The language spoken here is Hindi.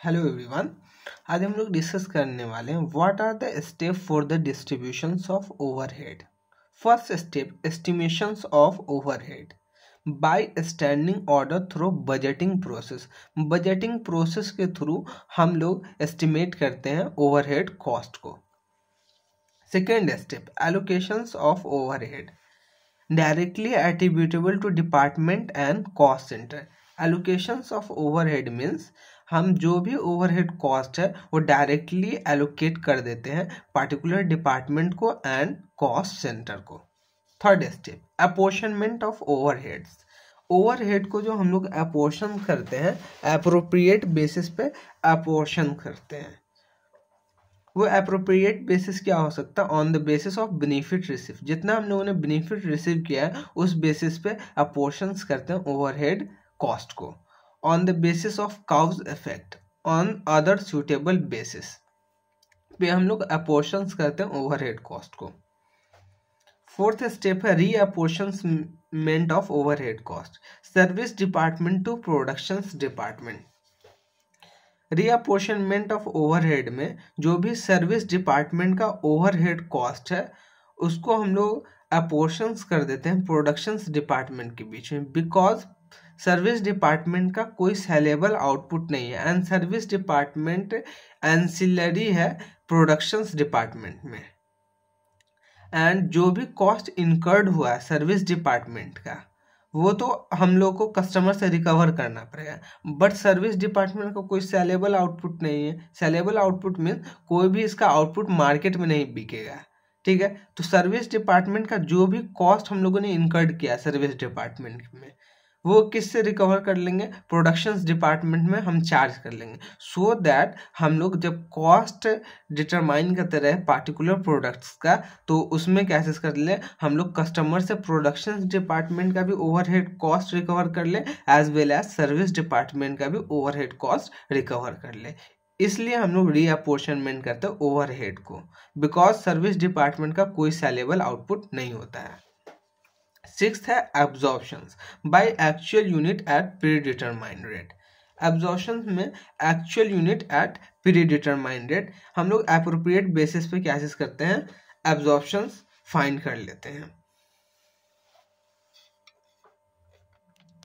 Hello everyone. आज हम लोग डिस्कस करने वाले हैं what are the step for the distributions of overhead. First step, estimations of overhead by standing order through budgeting process. Budgeting process के थ्रू हम लोग एस्टिमेट करते हैं ओवरहेड कॉस्ट को। Second step, allocations of overhead directly attributable to department and cost centre. Allocations of overhead means हम जो भी ओवरहेड कॉस्ट है वो डायरेक्टली एलोकेट कर देते हैं पार्टिकुलर डिपार्टमेंट को एंड कॉस्ट सेंटर को। Third step, apportionment of overheads. Overhead को जो हम लोग अपोर्शन करते हैं, एप्रोप्रिएट बेसिस पे अपोर्शन करते हैं। वो एप्रोप्रिएट बेसिस क्या हो सकता है? On the basis of benefit receive. जितना हम लोगों ने बेनिफिट रिसीव किया है उस बेसिस पे अपोर्शंस करते हैं ओवरहेड कॉस्ट को। On the basis of cause effect on other suitable basis पे हम लोग अपोर्शंस करते हैं ओवरहेड कॉस्ट को। फोर्थ स्टेप है reapportionment of overhead cost, service department to productions department. Reapportionment of overhead में जो भी सर्विस डिपार्टमेंट का ओवरहेड कॉस्ट है उसको हम लोग अपोर्शंस कर देते हैं प्रोडक्शंस डिपार्टमेंट के बीच में, बिकॉज सर्विस डिपार्टमेंट का कोई सेलेबल आउटपुट नहीं है एंड सर्विस डिपार्टमेंट एंसिलरी है प्रोडक्शंस डिपार्टमेंट में। एंड जो भी कॉस्ट इनकर्ड हुआ है सर्विस डिपार्टमेंट का वो तो हम लोग को कस्टमर से रिकवर करना पड़ेगा, बट सर्विस डिपार्टमेंट का कोई सेलेबल आउटपुट नहीं है। सेलेबल आउटपुट मीन कोई भी इसका आउटपुट मार्केट में नहीं बिकेगा, ठीक है। तो सर्विस डिपार्टमेंट का जो भी कॉस्ट हम लोगों ने इनकर्ड किया सर्विस डिपार्टमेंट में वो किससे रिकवर कर लेंगे? प्रोडक्शंस डिपार्टमेंट में हम चार्ज कर लेंगे, सो दैट हम लोग जब कॉस्ट डिटरमाइन करते रहे पार्टिकुलर प्रोडक्ट्स का तो उसमें कैसे कर ले हम लोग कस्टमर से प्रोडक्शंस डिपार्टमेंट का भी ओवरहेड कॉस्ट रिकवर कर ले as well as service department का भी ओवरहेड कॉस्ट रिकवर कर ले। इसलिए हम लोग रीअपोर्शनमेंट करते हैं ओवरहेड को, बिकॉज सर्विस डिपार्टमेंट का कोई सेलेबल आउटपुट नहीं होता है। सिक्स्थ है absorptions by actual unit at predetermined rate. Absorption में actual unit at predetermined rate हम लोग एप्रोप्रिएट बेसिस पे क्या करते हैं? एब्जॉर्प्शंस फाइंड कर लेते हैं।